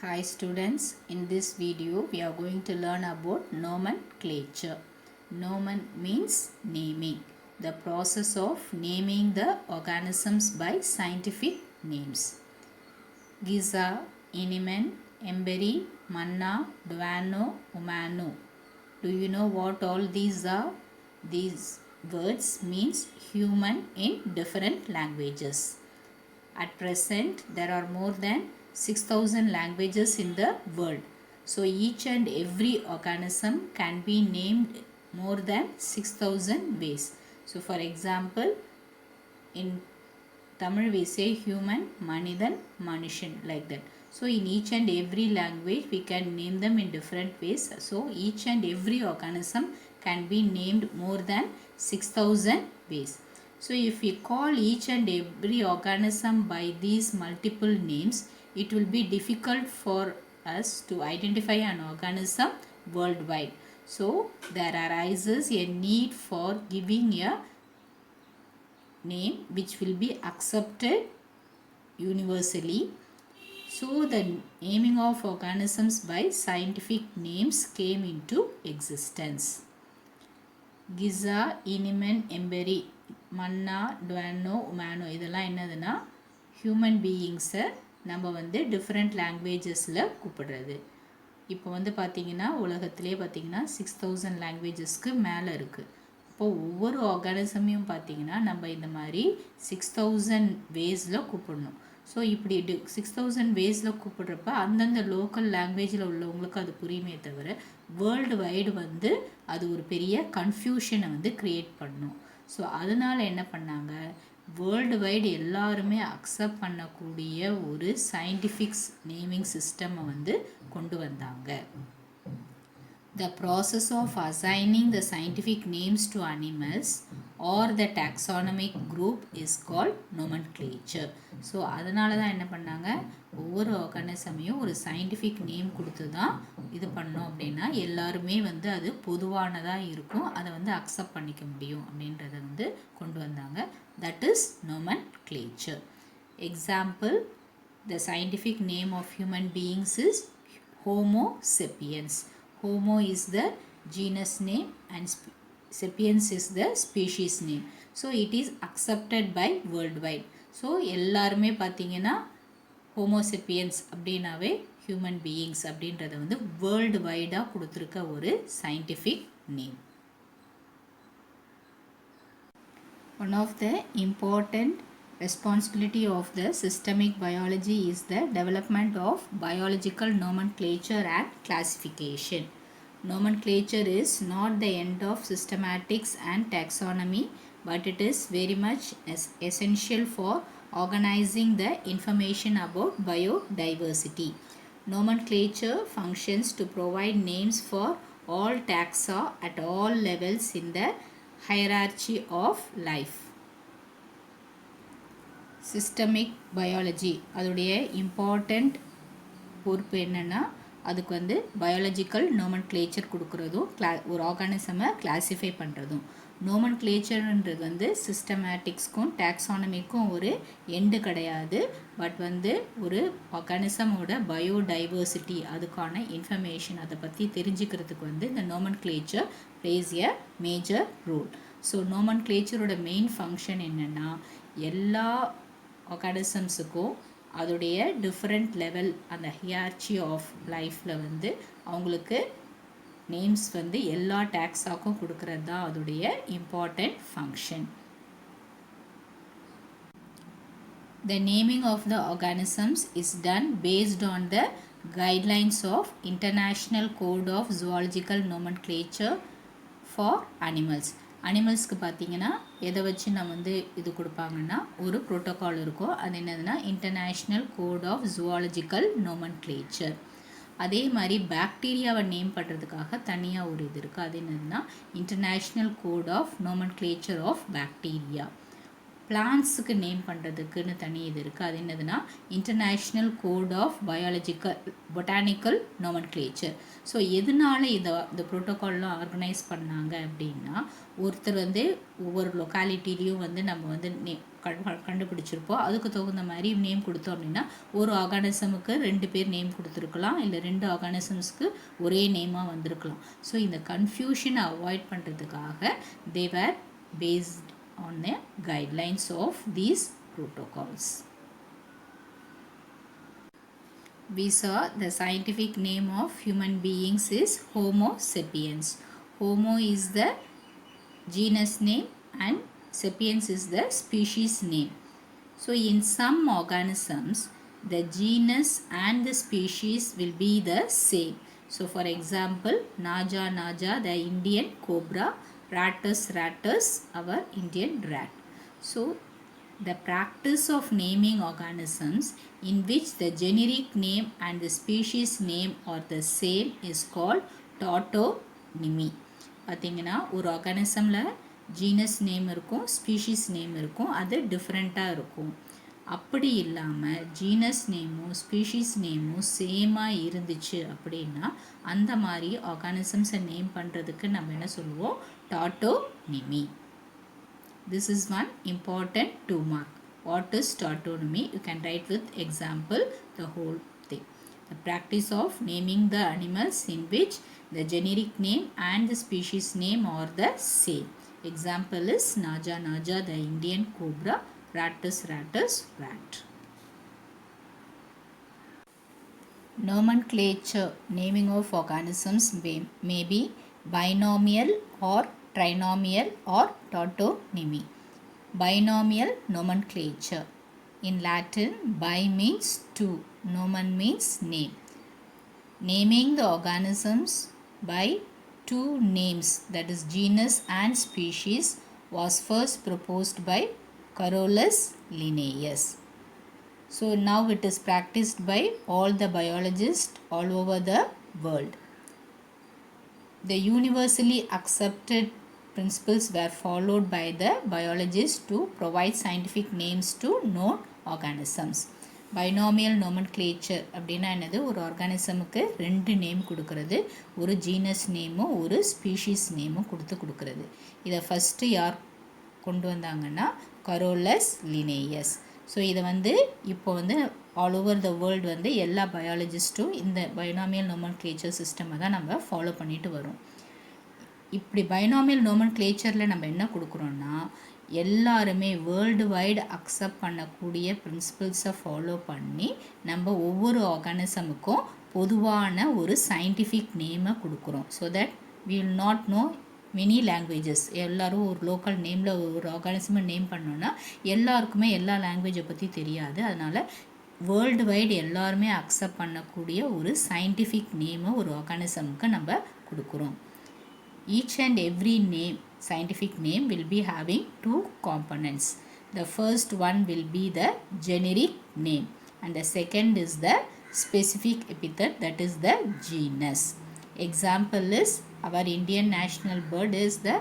Hi students, in this video we are going to learn about nomenclature. Nomen means naming, the process of naming the organisms by scientific names. Giza, Inimen, Emberi, Manna, Duano, Umano. Do you know what all these are? These words means human in different languages. At present, there are more than 6,000 languages in the world. So, each and every organism can be named more than 6,000 ways. So, for example, in Tamil we say human, Manidan, Manishan, like that. So, in each and every language we can name them in different ways. So, each and every organism can be named more than 6,000 ways. So, if we call each and every organism by these multiple names, it will be difficult for us to identify an organism worldwide. So, there arises a need for giving a name which will be accepted universally. So, the naming of organisms by scientific names came into existence. Giza, Inimen, Emberi, மன்னா டுவானோ உமானோ இதெல்லாம் என்னதுன்னா human பீயிங்ஸை நம்ம வந்து different லாங்குவேஜஸில் கூப்பிடுறது. இப்போ வந்து பார்த்திங்கன்னா உலகத்திலே பார்த்திங்கன்னா 6,000 லாங்குவேஜஸ்க்கு மேலே இருக்குது. இப்போது ஒவ்வொரு ஆர்கானிசமையும் பார்த்திங்கன்னா நம்ம இந்த மாதிரி 6,000 வேஸில் கூப்பிடணும். ஸோ இப்படி 6,000 வேஸில் கூப்பிடுறப்ப அந்தந்த லோக்கல் லாங்குவேஜில் உள்ளவங்களுக்கு அது புரியுமே தவிர வேர்ல்டு வைடு வந்து அது ஒரு பெரிய கன்ஃபியூஷனை வந்து க்ரியேட் பண்ணும். ஸோ அதனால் என்ன பண்ணாங்க, வேர்ல்டு வைடு எல்லாருமே அக்செப்ட் பண்ணக்கூடிய ஒரு சயின்டிஃபிக்ஸ் நேமிங் சிஸ்டமை வந்து கொண்டு வந்தாங்க. The process of assigning the scientific names to animals or the taxonomic group is called nomenclature. So அதனால தான் என்ன பண்ணாங்க, ஒவ்வொரு ஆர்கானிசமையும் ஒரு சயின்டிஃபிக் நேம் கொடுத்து தான் இது பண்ணோம் அப்படின்னா எல்லாருமே வந்து அது பொதுவானதாக இருக்கும், அதை வந்து அக்செப்ட் பண்ணிக்க முடியும் அப்படின்றத வந்து கொண்டு வந்தாங்க. That is nomenclature. Example, the scientific name of human beings is Homo sapiens. Homo is the genus name and sapiens is the species name. So it is accepted by worldwide. So எல்லாருமே பார்த்தீங்கன்னா Homo sapiens அப்படின்னாவே human beings அப்படின்றத வந்து world வைடாக கொடுத்துருக்க ஒரு scientific name. One of the important responsibility of the systemic biology is the development of biological nomenclature and classification. Nomenclature is not the end of systematics and taxonomy, but it is very much essential for organizing the information about biodiversity. Nomenclature functions to provide names for all taxa at all levels in the hierarchy of life. Systemic biology அதோடைய important பொறுப்பு என்னென்னா, அதுக்கு வந்து biological நோமன்க்ளேச்சர் கொடுக்குறதும் ஒரு ஆர்கானிசமை classify பண்ணுறதும். நோமன்க்ளேச்சர்ன்றது வந்து சிஸ்டமேட்டிக்ஸ்க்கும் டாக்ஸானமிக்கும் ஒரு எண்டு கிடையாது, பட் வந்து ஒரு ஆர்கானிசமோட பயோடைவர்சிட்டி அதுக்கான இன்ஃபர்மேஷன் அதை பற்றி தெரிஞ்சுக்கிறதுக்கு வந்து இந்த nomenclature plays a major role. So நோமன்க்ளேச்சரோட மெயின் ஃபங்க்ஷன் என்னென்னா, எல்லா ஆர்கானிசம்ஸுக்கும் அதோடைய டிஃப்ரெண்ட் லெவல் அந்த ஹியார்ச்சி ஆஃப் லைஃப்பில் வந்து அவங்களுக்கு நேம்ஸ் வந்து எல்லா டாக்ஸாக்கும் கொடுக்கறது தான் அதோடைய important function. The naming of the organisms is done based on the guidelines of International Code of Zoological Nomenclature for Animals. அனிமல்ஸ்க்கு பார்த்தீங்கன்னா எதை வச்சு நம்ம வந்து இது கொடுப்பாங்கன்னா ஒரு ப்ரோட்டோகால் இருக்கும், அது என்னதுன்னா இன்டர்நேஷ்னல் கோட் ஆஃப் ஜுவாலஜிக்கல் நோமன்க்ளேச்சர். அதே மாதிரி பாக்டீரியாவை நேம் பண்ணுறதுக்காக தனியாக ஒரு இது இருக்குது, அது என்னதுன்னா international code of nomenclature of bacteria. பிளான்ஸுக்கு நேம் பண்ணுறதுக்குன்னு தனி இது இருக்குது. அது என்னதுன்னா international code of botanical nomenclature. So எதனால இந்த ப்ரோட்டோக்கால்லாம் ஆர்கனைஸ் பண்ணாங்க அப்படின்னா, ஒருத்தர் வந்து ஒவ்வொரு லொக்காலிட்டிலையும் வந்து நம்ம வந்து கண்டுபிடிச்சிருப்போம். அதுக்கு தகுந்த மாதிரி நேம் கொடுத்தோம் அப்படின்னா, ஒரு ஆர்கானிசமுக்கு 2 பேர் நேம் கொடுத்துருக்கலாம், இல்லை 2 ஆர்கானிசம்ஸ்க்கு ஒரே நேமாக வந்திருக்கலாம். ஸோ இந்த கன்ஃபியூஷனை அவாய்ட் பண்ணுறதுக்காக they were based on the guidelines of these protocols. We saw the scientific name of human beings is Homo sapiens. Homo is the genus name and sapiens is the species name. So in some organisms the genus and the species will be the same. So for example, Naja the Indian cobra, Rattus our Indian rat. So the practice of naming organisms in which the generic name and the species name are the same is called tautonymy. பார்த்தீங்கன்னா ஒரு ஆர்கானிசமில் genus name இருக்கும், species name இருக்கும், அது டிஃப்ரெண்ட்டாக இருக்கும். அப்படி இல்லாமல் genus நேமும் ஸ்பீஷீஸ் நேமும் சேமாக இருந்துச்சு அப்படின்னா அந்த மாதிரி ஆர்கானிசம்ஸை நேம் பண்ணுறதுக்கு நம்ம என்ன சொல்லுவோம்? tautonymy. This is one important 2 mark. What is tautonymy? You can write with example the whole thing. The practice of naming the animals in which the generic name and the species name are the same. Example is Naja the Indian cobra, Rattus rat. Nomenclature, naming of organisms may be binomial or trinomial or tautonymy. Binomial nomenclature. In Latin, bi means two, nomen means name. Naming the organisms by 2 names, that is genus and species, was first proposed by Carolus Linnaeus. So now it is practiced by all the biologists all over the world. The universally accepted principles were followed by the biologists to provide scientific names to known organisms. Binomial nomenclature அப்படின்னா என்னது? ஒரு ஆர்கானிசமுக்கு 2 name கொடுக்கறது, ஒரு genus நேமும் ஒரு species நேமும் கொடுக்கறது. இதை ஃபஸ்ட்டு யார் கொண்டு வந்தாங்கன்னா கரோலஸ் லினேயஸ். ஸோ இதை வந்து இப்போ வந்து ஆல் ஓவர் த வேர்ல்டு வந்து எல்லா பயாலஜிஸ்ட்டும் இந்த பைனாமியல் நோமன்க்ளேச்சர் சிஸ்டமை தான் நம்ம ஃபாலோ பண்ணிட்டு வரோம். இப்படி பைனாமியல் நோமன்க்ளேச்சரில் நம்ம என்ன கொடுக்குறோன்னா, எல்லாருமே வேர்ல்டு வைடு அக்செப்ட் பண்ணக்கூடிய பிரின்சிபிள்ஸை ஃபாலோ பண்ணி நம்ம ஒவ்வொரு ஆர்கானிசமுக்கும் பொதுவான ஒரு சயின்டிஃபிக் நேமை கொடுக்குறோம். So that we will not know many languages. எல்லோரும் ஒரு லோக்கல் நேமில் ஒரு ஆர்கானிசமை நேம் பண்ணோன்னா எல்லாருக்குமே எல்லா லாங்குவேஜை பற்றி தெரியாது. அதனால் வேர்ல்டு வைடு எல்லாருமே அக்செப்ட் பண்ணக்கூடிய ஒரு சயின்டிஃபிக் நேமை ஒரு ஆர்கானிசமுக்கு நம்ம கொடுக்குறோம். Each and every name, scientific name, will be having 2 components. The first one will be the generic name and the second is the specific epithet, that is the genus. Example is our Indian national bird is the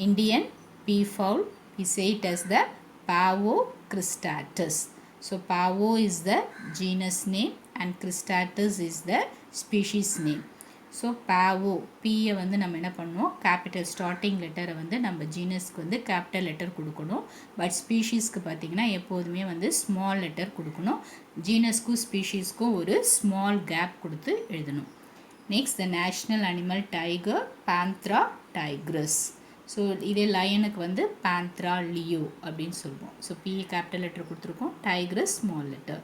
Indian peafowl. We say it as the Pavo cristatus. So Pavo is the genus name and cristatus is the species name. So பாவோ பியை வந்து நம்ம என்ன பண்ணுவோம், capital starting லெட்டரை வந்து நம்ம ஜீனஸ்க்கு வந்து கேபிட்டல் லெட்டர் கொடுக்கணும். பட் ஸ்பீஷீஸ்க்கு பார்த்திங்கன்னா எப்போதுமே வந்து ஸ்மால் லெட்டர் கொடுக்கணும். ஜீனஸ்க்கும் ஸ்பீஷீஸ்க்கும் ஒரு ஸ்மால் கேப் கொடுத்து எழுதணும். Next the national animal tiger, Panthera tigris. So இதே லயனுக்கு வந்து பேந்த்ரா லியோ அப்படின்னு சொல்லுவோம். ஸோ பிஏ கேபிட்டல் லெட்டர் கொடுத்துருக்கோம், tigris small letter.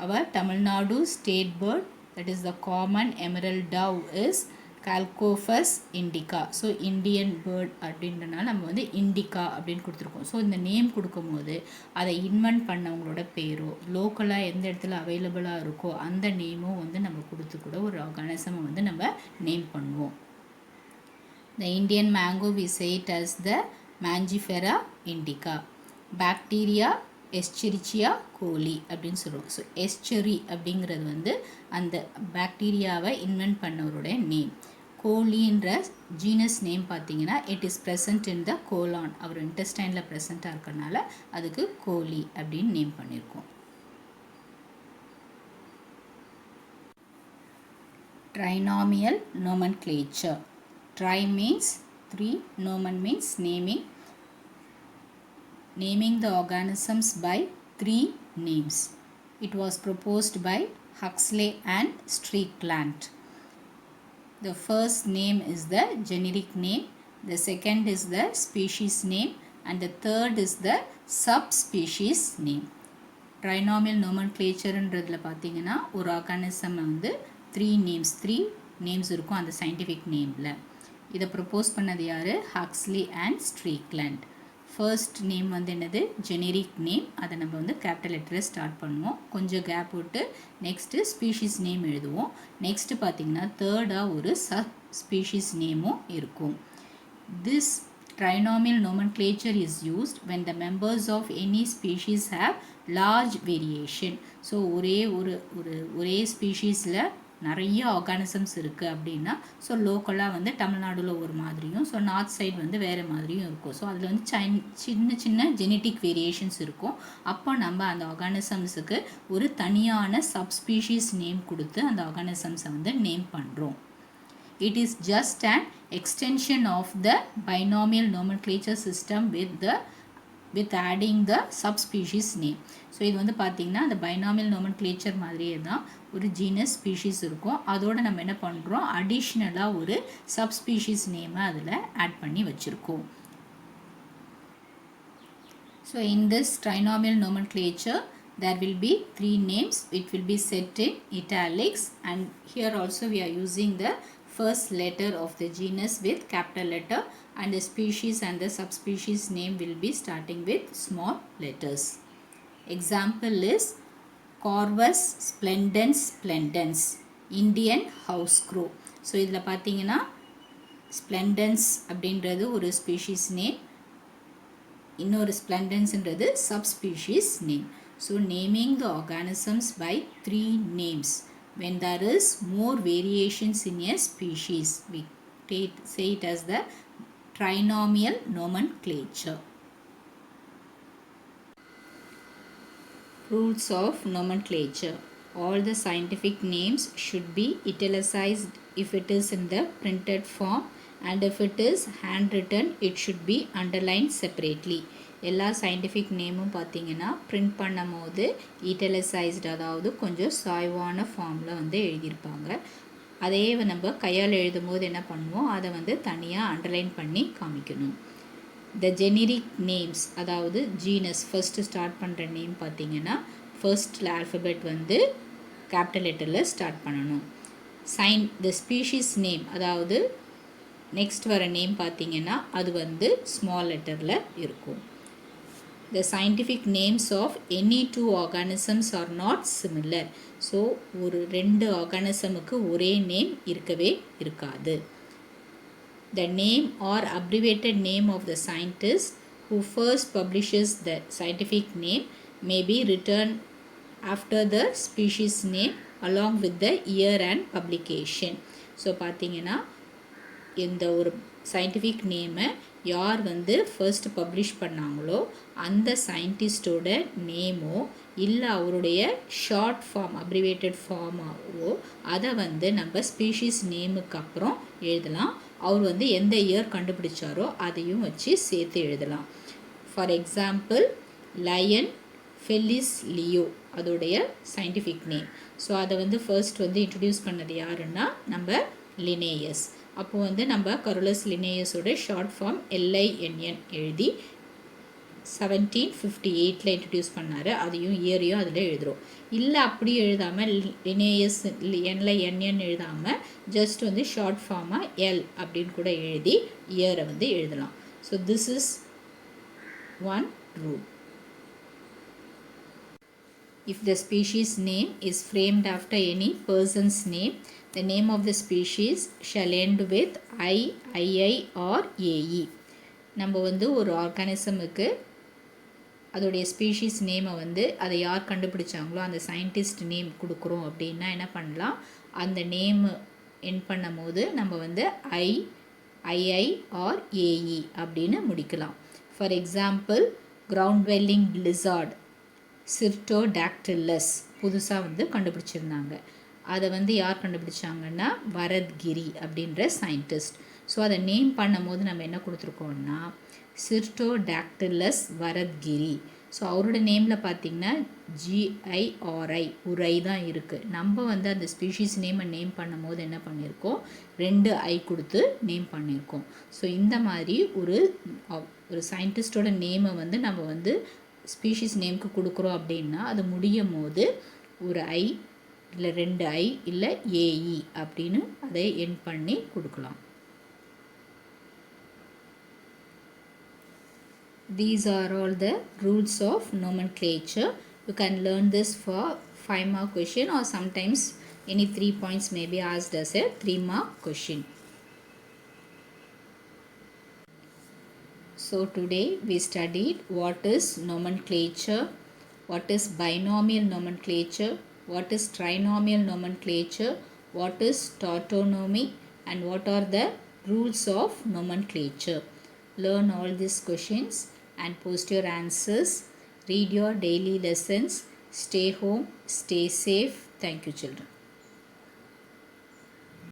Our Tamil Nadu state bird, that is the common emerald dove is Calcophus indica. So Indian bird அப்படின்றனால நம்ம வந்து இண்டிகா அப்படின்னு கொடுத்துருக்கோம். ஸோ இந்த நேம் கொடுக்கும்போது அதை இன்வென்ட் பண்ணவங்களோட பேரோ லோக்கலாக எந்த இடத்துல அவைலபிளாக இருக்கோ அந்த நேமும் வந்து நம்ம கொடுத்து கூட ஒரு ஆர்கானிசமை வந்து நம்ம நேம் பண்ணுவோம். The Indian mango we say it as the Mangifera indica. Bacteria எஸ்செரிச்சியா கோலி அப்படின்னு சொல்லுவோம். ஸோ எஸ்செரி அப்படிங்கிறது வந்து அந்த பாக்டீரியாவை இன்வென்ட் பண்ணவருடைய நேம். கோலின்ற ஜீனஸ் நேம் பார்த்தீங்கன்னா it is present in the colon, our இன்டெஸ்டைனில் ப்ரெசண்ட்டாக இருக்கிறனால அதுக்கு கோலி அப்படின்னு நேம் பண்ணியிருக்கோம். Trinomial nomenclature. Tri means 3, nomen means naming the organisms by 3 names. It was proposed by Huxley and Strickland. The first name is the generic name, the second is the species name, and the third is the subspecies name. Trinomial nomenclature ன்றதுல பார்த்தீங்கன்னா ஒரு organism வந்து 3 names இருக்கும் அந்த scientific நேமில். இதை propose பண்ணது யார்? Huxley and Strickland. First name வந்து என்னது? Generic name. அதை நம்ம வந்து கேபிட்டல் லெட்டரை ஸ்டார்ட் பண்ணுவோம், கொஞ்சம் கேப் விட்டு நெக்ஸ்ட்டு ஸ்பீஷீஸ் நேம் எழுதுவோம். நெக்ஸ்ட்டு பார்த்திங்கன்னா தேர்டாக ஒரு சப் ஸ்பீஷீஸ் நேமும் இருக்கும். This trinomial nomenclature is used when the members of any species have large variation. So ஒரே ஸ்பீஷீஸில் நிறைய ஆர்கானிசம்ஸ் இருக்குது அப்படின்னா, ஸோ லோக்கலாக வந்து தமிழ்நாடுல ஒரு மாதிரியும், ஸோ நார்த் சைடு வந்து வேறு மாதிரியும் இருக்கும். ஸோ அதில் வந்து சின்ன சின்ன ஜெனட்டிக் வேரியேஷன்ஸ் இருக்கும். அப்போ நம்ம அந்த ஆர்கானிசம்ஸுக்கு ஒரு தனியான சப்ஸ்பீஷீஸ் நேம் கொடுத்து அந்த ஆர்கானிசம்ஸை வந்து நேம் பண்ணுறோம். It is just an extension of the binomial nomenclature system with adding the subspecies name. So இது வந்து பார்த்திங்கன்னா அந்த பைனாமியல் நோமன்க்ளேச்சர் மாதிரியே தான் ஒரு ஜீனஸ் ஸ்பீஷீஸ் இருக்கும். அதோடு நம்ம என்ன பண்ணுறோம், அடிஷ்னலாக ஒரு சப்ஸ்பீஷீஸ் நேமை அதில் ஆட் பண்ணி வச்சுருக்கோம். So in this trinomial nomenclature there will be 3 names. It will be set in italics, and here also we are using the first letter of the genus with capital letter, and the species and the subspecies name will be starting with small letters. Example is Corvus splendens splendens, Indian house crow. So இதில் பார்த்தீங்கன்னா splendens அப்படின்றது ஒரு species name, இன்னொரு ஸ்ப்ளெண்டன்ஸ்ன்றது subspecies name. So naming the organisms by 3 names. When there is more variations in a species, we say it as the trinomial nomenclature. Rules of nomenclature. All the scientific names should be italicized if it is in the printed form, and if it is handwritten it should be underlined separately. எல்லா scientific நேமும் பார்த்தீங்கன்னா print பண்ணும் போது ஈட்டலைசைஸ்டு, அதாவது கொஞ்சம் சாய்வான ஃபார்மில் வந்து எழுதியிருப்பாங்க. அதே நம்ம கையால் எழுதும் போது என்ன பண்ணுவோம், அதை வந்து தனியாக அண்டர்லைன் பண்ணி காமிக்கணும். த ஜெனரிக் நேம்ஸ், அதாவது ஜீனஸ் ஃபர்ஸ்ட்டு ஸ்டார்ட் பண்ணுற நேம் பார்த்தீங்கன்னா ஃபர்ஸ்ட் ஆல்ஃபபெட் வந்து கேபிட்டல் லெட்டரில் ஸ்டார்ட் பண்ணணும். த ஸ்பீஷீஸ் நேம், அதாவது நெக்ஸ்ட் வர நேம் பார்த்தீங்கன்னா அது வந்து ஸ்மால் லெட்டரில் இருக்கும். The scientific names of any 2 organisms are not similar. So ஒரு 2 ஆர்கானிசமுக்கு ஒரே நேம் இருக்கவே இருக்காது. The name or abbreviated name of the scientist who first publishes the scientific name may be written after the species name along with the year and publication. So பார்த்தீங்கன்னா இந்த ஒரு scientific நேமை யார் வந்து ஃபர்ஸ்ட் பப்ளிஷ் பண்ணாங்களோ அந்த சயின்டிஸ்டோட நேமோ இல்லை அவருடைய ஷார்ட் ஃபார்ம் அப்ரிவேட்டட் ஃபார்மாவோ அதை வந்து நம்ம ஸ்பீஷீஸ் நேமுக்கு அப்புறம் எழுதலாம். அவர் வந்து எந்த இயர் கண்டுபிடிச்சாரோ அதையும் வச்சு சேர்த்து எழுதலாம். For example lion felis leo அதோடைய சயின்டிஃபிக் நேம். ஸோ அதை வந்து ஃபர்ஸ்ட் வந்து இன்ட்ரடியூஸ் பண்ணது யாருன்னா நம்ம லினேயஸ். அப்போ வந்து நம்ம கரோலஸ் லினேயஸோட ஷார்ட் ஃபார்ம் LINN எழுதி 1758 இன்ட்ரடியூஸ் பண்ணார். அதையும் இயரையும் அதில் எழுதுகிறோம். இல்லை அப்படி எழுதாமல் லினேயஸ் LINN எழுதாமல் ஜஸ்ட் வந்து ஷார்ட் ஃபார்மாக L அப்படின்னு கூட எழுதி இயரை வந்து எழுதலாம். So this is one rule. If the species name is framed after any person's name, the name of the species shall end with I, II or AE. நம்ம வந்து ஒரு ஆர்கானிசமுக்கு அதோடைய ஸ்பீஷீஸ் நேமை வந்து அதை யார் கண்டுபிடிச்சாங்களோ அந்த சயின்டிஸ்ட் நேம் கொடுக்குறோம் அப்படின்னா என்ன பண்ணலாம், அந்த நேமு எண்ட் பண்ணும்போது நம்ம வந்து ஐ, ஐஐ ஆர் ஏஇ அப்படின்னு முடிக்கலாம். ஃபார் எக்ஸாம்பிள் கிரவுண்ட் வெல்லிங் பிளிசார்ட் சிர்டோடாக்டிலஸ் புதுசாக வந்து கண்டுபிடிச்சிருந்தாங்க. அதை வந்து யார் கண்டுபிடிச்சாங்கன்னா வரத்கிரி அப்படின்ற சயின்டிஸ்ட். ஸோ அதை நேம் பண்ணும்போது நம்ம என்ன கொடுத்துருக்கோம்னா சிர்டோடாக்டிலஸ் வரத்கிரி. ஸோ அவரோட நேமில் பார்த்திங்கன்னா GIRI உரை தான் இருக்குது. நம்ம வந்து அந்த ஸ்பீஷீஸ் நேமை நேம் பண்ணும்போது என்ன பண்ணியிருக்கோம், 2 ஐ கொடுத்து நேம் பண்ணியிருக்கோம். ஸோ இந்த மாதிரி ஒரு சயின்டிஸ்டோட நேமை வந்து நம்ம வந்து ஸ்பீஷீஸ் நேமுக்கு கொடுக்குறோம் அப்படின்னா அது முடியும் போது ஒரு ஐ இல்லை 2 ஐ இல்லை ஏஇ அப்படின்னு அதை எண்ட் பண்ணி கொடுக்கலாம். These are all the rules of nomenclature. You can learn this for 5 mark question, or sometimes any 3 points may be asked as a 3 mark question. So today we studied what is nomenclature, what is binomial nomenclature, what is trinomial nomenclature, what is tautonymy, and what are the rules of nomenclature. Learn all these questions and post your answers. Read your daily lessons. Stay home, stay safe. Thank you, children.